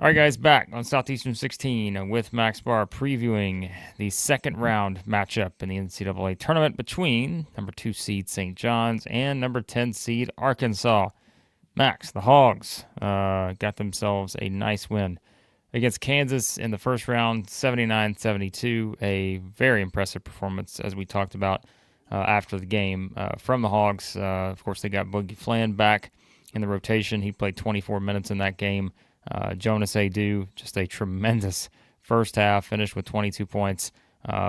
All right, guys, back on Southeastern 16 with Max Barr previewing the second round matchup in the NCAA tournament between number 2 seed St. John's and number 10 seed Arkansas. Max, the Hogs, got themselves a nice win against Kansas in the first round, 79-72. A very impressive performance, as we talked about after the game from the Hogs. Of course, they got Boogie Fland back in the rotation. He played 24 minutes in that game. Jonas Aidoo, just a tremendous first half, finished with 22 points,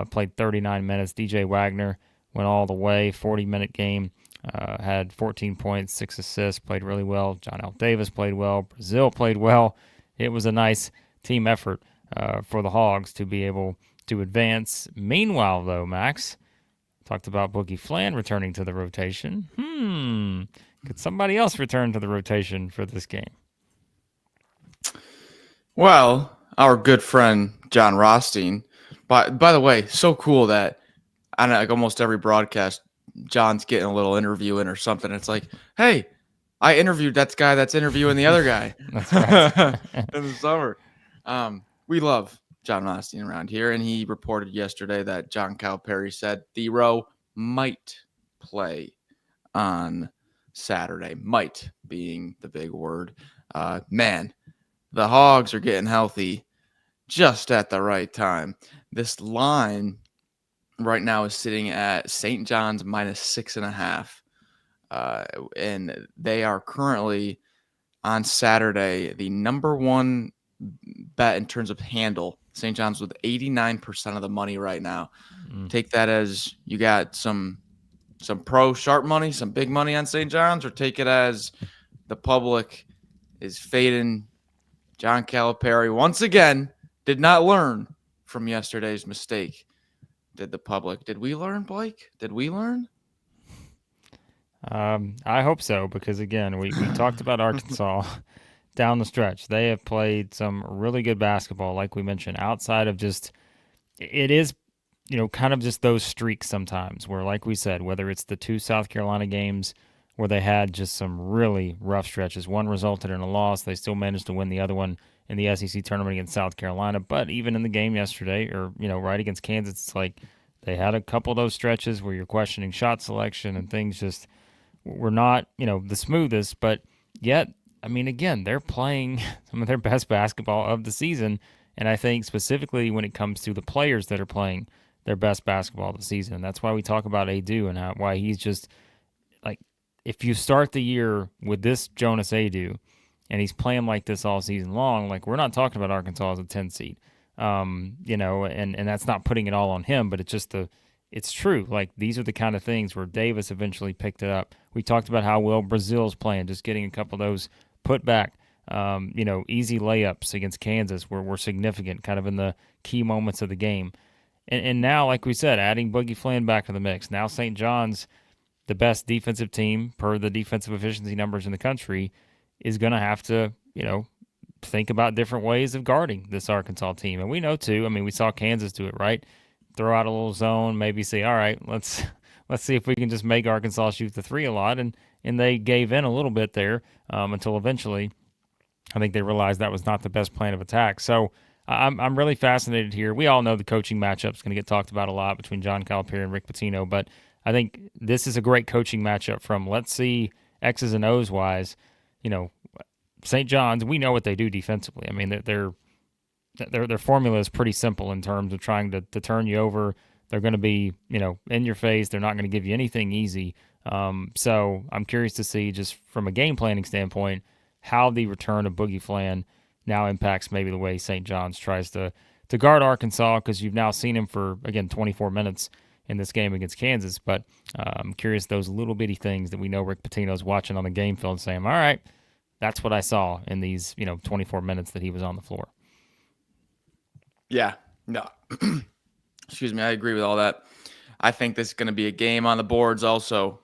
played 39 minutes. DJ Wagner went all the way, 40-minute game, had 14 points, 6 assists, played really well. John L. Davis played well. Brazile played well. It was a nice team effort for the Hogs to be able to advance. Meanwhile, though, Max, talked about Boogie Fland returning to the rotation. Could somebody else return to the rotation for this game? Well, our good friend John Rothstein. By the way, so cool that on like almost every broadcast, John's getting a little interview in or something. It's like, hey, I interviewed that guy that's interviewing the other guy. That's right. In the summer. We love John Rothstein around here, and he reported yesterday that John Calipari said Thiero might play on Saturday. Might being the big word. Man, the Hogs are getting healthy just at the right time. This line right now is sitting at St. John's minus 6.5. And they are currently on Saturday the number one bet in terms of handle. St. John's with 89% of the money right now. Take that as you got some pro sharp money, some big money on St. John's, or take it as the public is fading John Calipari once again. Did not learn from yesterday's mistake. Did the public? Did we learn, Blake? Did we learn? I hope so, because again, we talked about Arkansas down the stretch. They have played some really good basketball, like we mentioned, outside of just, it is, kind of just those streaks sometimes where, like we said, whether it's the 2 South Carolina games where they had just some really rough stretches. One resulted in a loss. They still managed to win the other one in the SEC tournament against South Carolina. But even in the game yesterday, or, right against Kansas, it's like they had a couple of those stretches where you're questioning shot selection and things just were not, the smoothest. But yet, I mean, again, they're playing some of their best basketball of the season. And I think specifically when it comes to the players that are playing their best basketball of the season. And that's why we talk about Aidoo and why he's just like, if you start the year with this Jonas Aidoo and he's playing like this all season long, like we're not talking about Arkansas as a 10 seed, and that's not putting it all on him, but it's just it's true. Like these are the kind of things where Davis eventually picked it up. We talked about how well Brazile's playing, just getting a couple of those put back, easy layups against Kansas were significant kind of in the key moments of the game. And now, like we said, adding Boogie Fland back to the mix. Now St. John's, the best defensive team per the defensive efficiency numbers in the country, is going to have to, think about different ways of guarding this Arkansas team. And we know, too, I mean, we saw Kansas do it, right? Throw out a little zone, maybe say, all right, let's see if we can just make Arkansas shoot the 3 a lot. And they gave in a little bit there until eventually I think they realized that was not the best plan of attack. So I'm really fascinated here. We all know the coaching matchup is going to get talked about a lot between John Calipari and Rick Pitino, but I think this is a great coaching matchup from, let's see, X's and O's wise. St. John's, we know what they do defensively. I mean, their formula is pretty simple in terms of trying to turn you over. They're going to be, in your face. They're not going to give you anything easy. So I'm curious to see, just from a game planning standpoint, how the return of Boogie Fland now impacts maybe the way St. John's tries to guard Arkansas, because you've now seen him for, again, 24 minutes in this game against Kansas. But I'm curious, those little bitty things that we know Rick Pitino's watching on the game film saying, all right, that's what I saw in these, 24 minutes that he was on the floor. Yeah, no. Excuse me, I agree with all that. I think this is going to be a game on the boards also.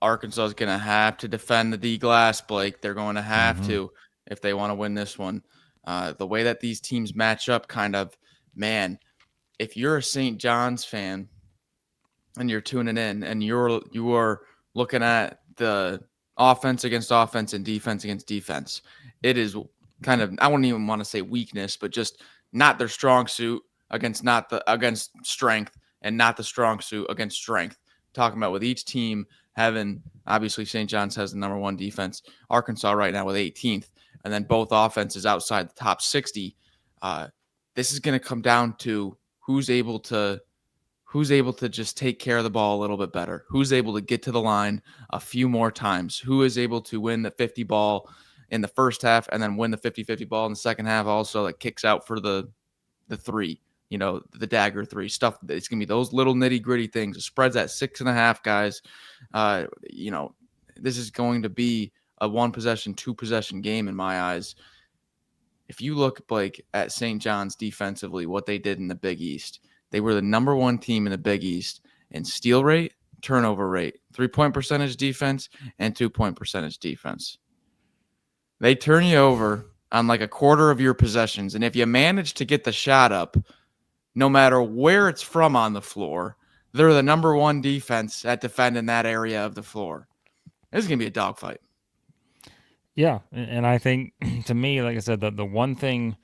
Arkansas is going to have to defend the D-glass, Blake. They're going to have to if they want to win this one. The way that these teams match up, kind of, man, if you're a St. John's fan and you're tuning in and you are looking at the offense against offense and defense against defense, it is kind of, I wouldn't even want to say weakness, but just not their strong suit against strength, and not the strong suit against strength. Talking about with each team having, obviously St. John's has the number one defense, Arkansas right now with 18th, and then both offenses outside the top 60. This is going to come down to who's able to just take care of the ball a little bit better, who's able to get to the line a few more times, who is able to win the 50 ball in the first half and then win the 50-50 ball in the second half also, that kicks out for the three, the dagger three stuff. It's going to be those little nitty gritty things. The spread's at 6.5, guys. This is going to be a one possession, two possession game in my eyes. If you look, Blake, at St. John's defensively, what they did in the Big East, they were the number one team in the Big East in steal rate, turnover rate, 3-point percentage defense, and 2-point percentage defense. They turn you over on like a quarter of your possessions. And if you manage to get the shot up, no matter where it's from on the floor, they're the number one defense at defending that area of the floor. This is going to be a dogfight. Yeah, and I think, to me, like I said, the one thing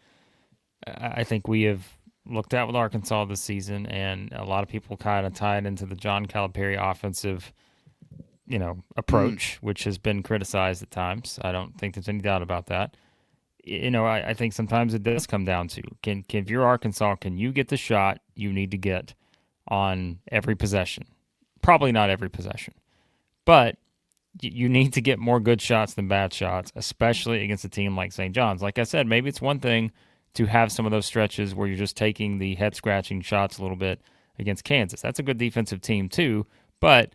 I think we have looked at with Arkansas this season, and a lot of people kind of tie it into the John Calipari offensive, approach, which has been criticized at times. I don't think there's any doubt about that. I think sometimes it does come down to, if you're Arkansas, can you get the shot you need to get on every possession? Probably not every possession, but you need to get more good shots than bad shots, especially against a team like St. John's. Like I said, maybe it's one thing to have some of those stretches where you're just taking the head scratching shots a little bit against Kansas. That's a good defensive team too, but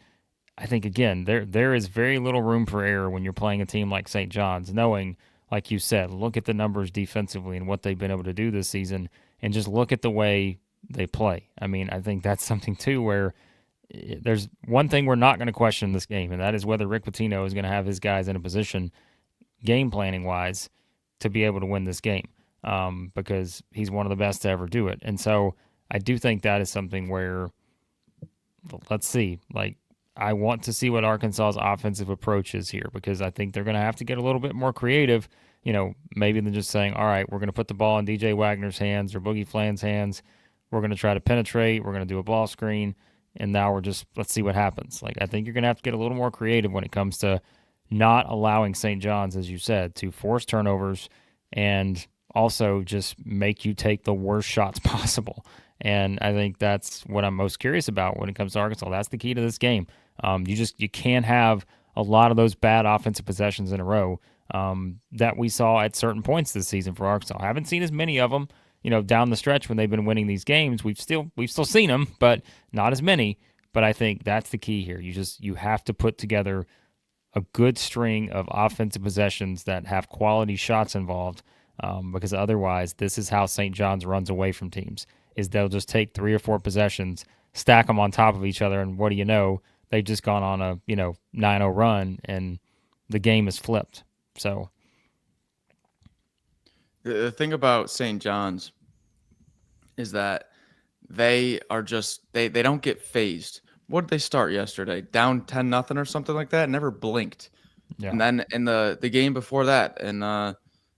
I think, again, there is very little room for error when you're playing a team like St. John's, knowing, like you said, look at the numbers defensively and what they've been able to do this season, and just look at the way they play. I mean, I think that's something too where there's one thing we're not going to question in this game, and that is whether Rick Pitino is going to have his guys in a position, game planning wise, to be able to win this game, because he's one of the best to ever do it. And so I do think that is something where, let's see, like, I want to see what Arkansas's offensive approach is here, because I think they're going to have to get a little bit more creative, maybe than just saying, all right, we're going to put the ball in DJ Wagner's hands or Boogie Flan's hands. We're going to try to penetrate. We're going to do a ball screen. And now let's see what happens. Like, I think you're going to have to get a little more creative when it comes to not allowing St. John's, as you said, to force turnovers and also just make you take the worst shots possible. And I think that's what I'm most curious about when it comes to Arkansas. That's the key to this game. You can't have a lot of those bad offensive possessions in a row that we saw at certain points this season for Arkansas. I haven't seen as many of them, down the stretch when they've been winning these games. We've still seen them, but not as many. But I think that's the key here. You have to put together a good string of offensive possessions that have quality shots involved, because otherwise, this is how St. John's runs away from teams. Is they'll just take 3 or 4 possessions, stack them on top of each other, and what do you know? They've just gone on a 9-0 run, and the game is flipped. So the thing about St. John's is that they are just they don't get phased. What did they start yesterday? Down 10-0 or something like that? Never blinked. yeah, And then in the game before that, in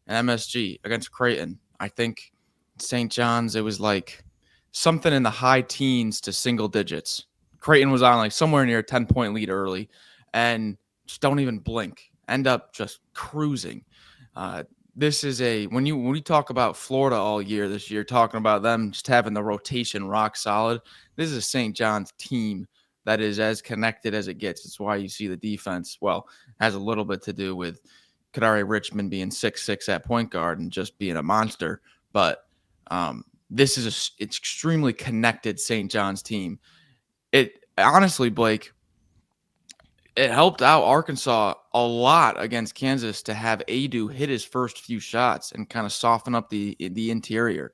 MSG against Creighton, I think St. John's, it was like something in the high teens to single digits. Creighton was on like somewhere near a 10-point lead early, and just don't even blink. End up just cruising. This is when we talk about Florida all year this year, talking about them just having the rotation rock solid. This is a St. John's team that is as connected as it gets. It's why you see the defense. Well, has a little bit to do with Kadari Richmond being 6'6" at point guard and just being a monster. But this is it's extremely connected St. John's team. It honestly, Blake, it helped out Arkansas a lot against Kansas to have Aidoo hit his first few shots and kind of soften up the interior.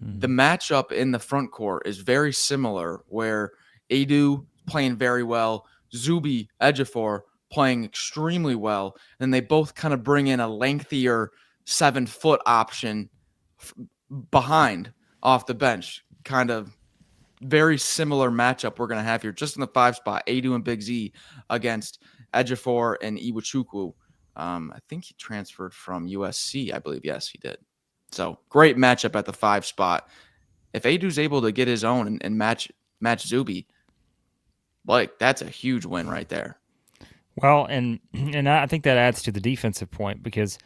The matchup in the front court is very similar, where Aidoo playing very well, Zuby Ejiofor playing extremely well, and they both kind of bring in a lengthier 7-foot option behind off the bench. Kind of very similar matchup we're going to have here, just in the 5 spot, Aidoo and Big Z against Ejiofor and Iwuchukwu. I think he transferred from USC, I believe. Yes, he did. So great matchup at the 5 spot. If Aidoo's able to get his own and match Zuby, like that's a huge win right there. Well, and I think that adds to the defensive point because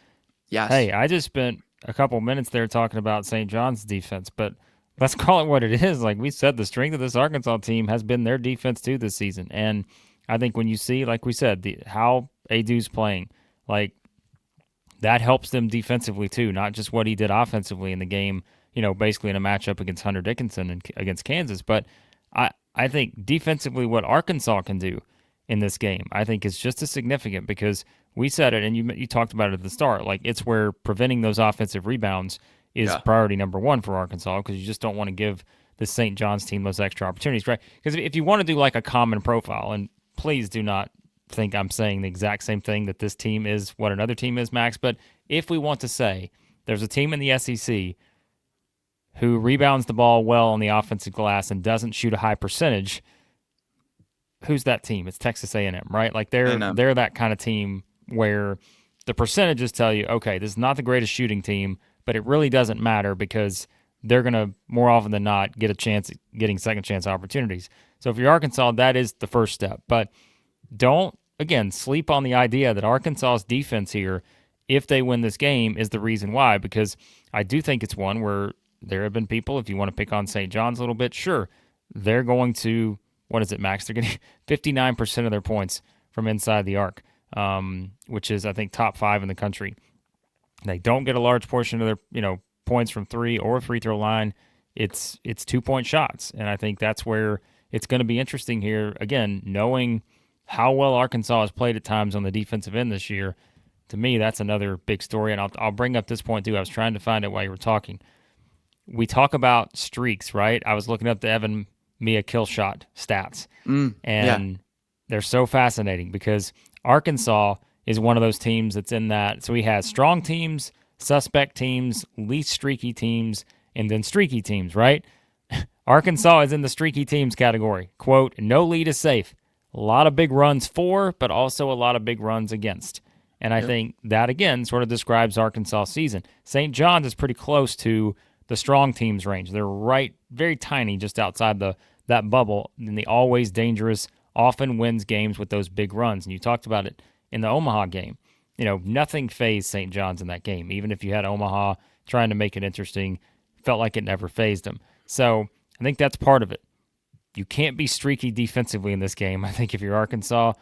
Yes. hey, I just spent a couple minutes there talking about St. John's defense, but let's call it what it is. Like we said, the strength of this Arkansas team has been their defense too this season. And I think when you see, like we said, how Adou's playing, like that helps them defensively too, not just what he did offensively in the game, basically in a matchup against Hunter Dickinson and against Kansas. But I think defensively, what Arkansas can do in this game, I think is just as significant because we said it and you talked about it at the start. Like it's where preventing those offensive rebounds is Yeah. priority number one for Arkansas because you just don't want to give the St. John's team those extra opportunities, right? Because if you want to do like a common profile, and please do not think I'm saying the exact same thing that this team is what another team is, Max, but if we want to say there's a team in the SEC who rebounds the ball well on the offensive glass and doesn't shoot a high percentage, who's that team? It's Texas A&M, right? Like And they're that kind of team where the percentages tell you, okay, this is not the greatest shooting team, but it really doesn't matter because they're going to more often than not get a chance at getting second chance opportunities. So if you're Arkansas, that is the first step. But don't again sleep on the idea that Arkansas's defense here, if they win this game, is the reason why. Because I do think it's one where there have been people, if you want to pick on St. John's a little bit, sure, they're going to, what is it, Max? They're getting 59% of their points from inside the arc, which is, I think, top 5 in the country. They don't get a large portion of their, points from three or free throw line. It's 2-point shots, and I think that's where it's going to be interesting here. Again, knowing how well Arkansas has played at times on the defensive end this year, to me, that's another big story. And I'll bring up this point too. I was trying to find it while you were talking. We talk about streaks, right? I was looking up the Evan Mia kill shot stats, yeah. and they're so fascinating because Arkansas is one of those teams that's in that. So he has strong teams, suspect teams, least streaky teams, and then streaky teams, right? Arkansas is in the streaky teams category. Quote, no lead is safe. A lot of big runs for, but also a lot of big runs against. And I Yep. think that, again, sort of describes Arkansas' season. St. John's is pretty close to the strong teams range. They're right, very tiny, just outside that bubble. And the always dangerous often wins games with those big runs. And you talked about it in the Omaha game. Nothing phased St. John's in that game. Even if you had Omaha trying to make it interesting, felt like it never phased them. So I think that's part of it. You can't be streaky defensively in this game, I think, if you're Arkansas,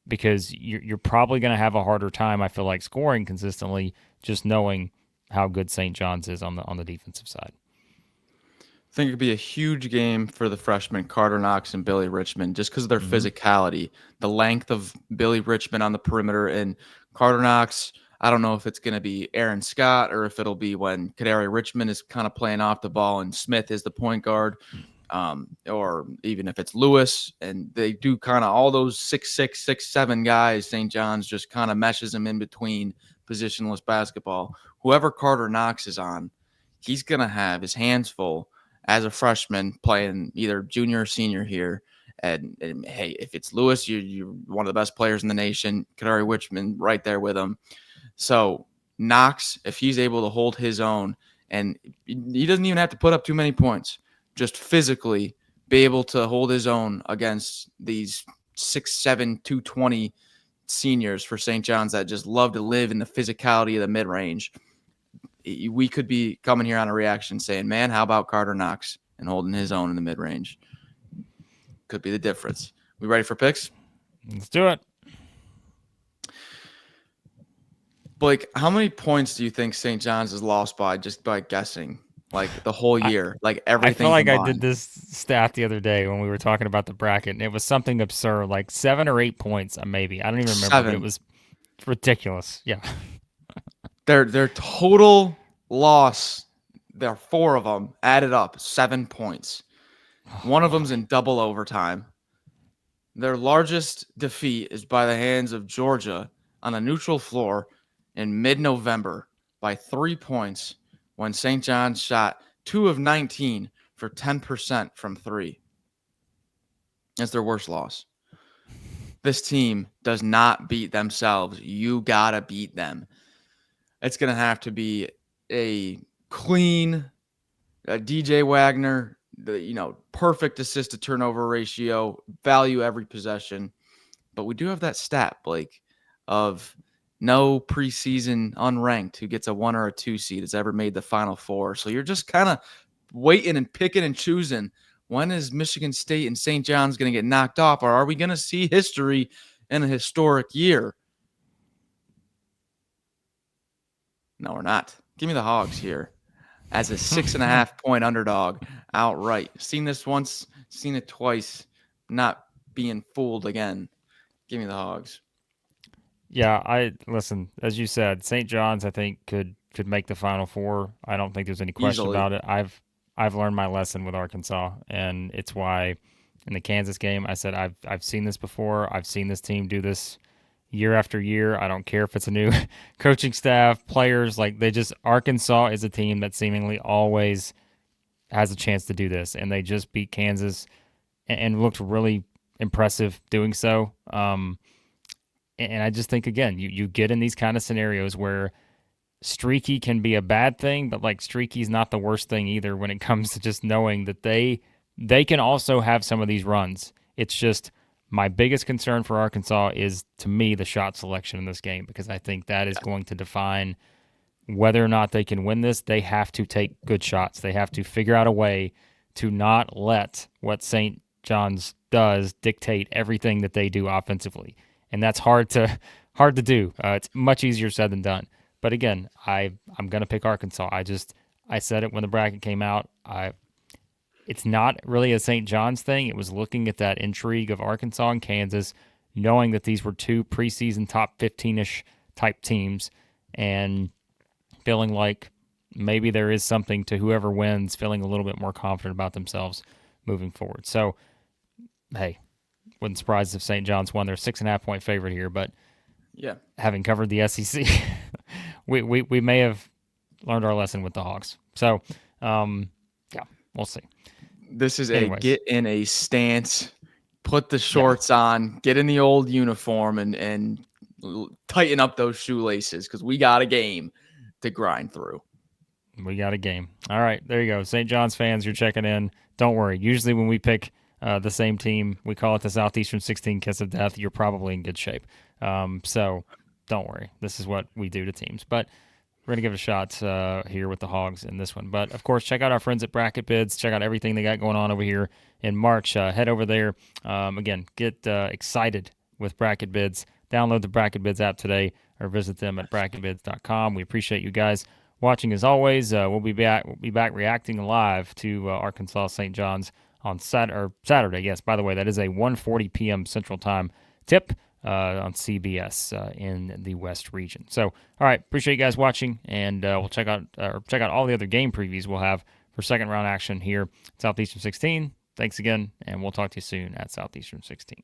because you're probably going to have a harder time, I feel like, scoring consistently, just knowing how good St. John's is on the defensive side. I think it'd be a huge game for the freshmen Carter Knox and Billy Richmond just because of their physicality, the length of Billy Richmond on the perimeter and Carter Knox. I don't know if it's going to be Aaron Scott or if it'll be when Kadari Richmond is kind of playing off the ball and Smith is the point guard, or even if it's Lewis. And they do kind of all those 6'6", 6'7" guys. St. John's just kind of meshes them in between positionless basketball. Whoever Carter Knox is on, he's going to have his hands full as a freshman playing either junior or senior here. And hey, if it's Lewis, you're one of the best players in the nation. Kadari Richmond right there with him. So Knox, if he's able to hold his own, and he doesn't even have to put up too many points, just physically be able to hold his own against these 6'7", 220 seniors for St. John's that just love to live in the physicality of the mid-range. We could be coming here on a reaction saying, man, how about Carter Knox and holding his own in the mid-range? Could be the difference. We ready for picks? Let's do it. Blake, how many points do you think St. John's has lost by just by guessing? Like the whole year, like everything I feel like combined. I did this stat the other day when we were talking about the bracket, and it was something absurd, like 7 or 8 points, maybe. I don't even remember, but it 7. was ridiculous. Yeah. Their total loss, there are 4 of them added up, 7 points. One of them's in double overtime. Their largest defeat is by the hands of Georgia on a neutral floor in mid-November by 3 points when St. John's shot 2 of 19 for 10% from 3. That's their worst loss. this team does not beat themselves, you got to beat them. It's going to have to be a clean DJ Wagner, perfect assist to turnover ratio, value every possession. But we do have that stat, Blake, of no preseason unranked who gets a 1 or a 2 seed has ever made the Final Four. So you're just kind of waiting and picking and choosing. When is Michigan State and St. John's going to get knocked off, or are we going to see history in a historic year? No, we're not. Give me the Hogs here as a 6.5-point underdog outright. Seen this once, seen it twice, not being fooled again. Give me the Hogs. Yeah, listen, as you said, St. John's I think could make the Final Four. I don't think there's any question Easily. about it. I've learned my lesson with Arkansas, and it's why in the Kansas game I said I've seen this before. I've seen this team do this year after year. I don't care if it's a new coaching staff, players, Arkansas is a team that seemingly always has a chance to do this, and they just beat Kansas and looked really impressive doing so. And I just think, again, you get in these kind of scenarios where streaky can be a bad thing, but streaky is not the worst thing either when it comes to just knowing that they can also have some of these runs. It's just my biggest concern for Arkansas is, to me, the shot selection in this game, because I think that is going to define whether or not they can win this. They have to take good shots. They have to figure out a way to not let what St. John's does dictate everything that they do offensively. And that's hard to do. It's much easier said than done. But again, I'm going to pick Arkansas. I said it when the bracket came out. It's not really a St. John's thing. It was looking at that intrigue of Arkansas and Kansas, knowing that these were two preseason top 15-ish type teams, and feeling like maybe there is something to whoever wins, feeling a little bit more confident about themselves moving forward. So, hey, wouldn't surprise if St. John's won. They're 6.5-point favorite here, but yeah, having covered the SEC, we may have learned our lesson with the Hogs. So, yeah, we'll see. This is Anyways. a get in a stance, put the shorts on, get in the old uniform, and tighten up those shoelaces, because we got a game to grind through. We got a game. All right, there you go. St. John's fans, you're checking in. Don't worry. Usually when we pick the same team, we call it the Southeastern 16 Kiss of Death. You're probably in good shape. So don't worry. This is what we do to teams. But we're going to give it a shot here with the Hogs in this one. But, of course, check out our friends at Bracket Bids. Check out everything they got going on over here in March. Head over there. Again, get excited with Bracket Bids. Download the Bracket Bids app today or visit them at bracketbids.com. We appreciate you guys watching as always. We'll be back reacting live to Arkansas St. John's on Saturday. Yes, by the way, that is a 1:40 p.m. Central Time tip on CBS in the West Region. So, all right, appreciate you guys watching, and we'll check out all the other game previews we'll have for second round action here at Southeastern 16. Thanks again, and we'll talk to you soon at Southeastern 16.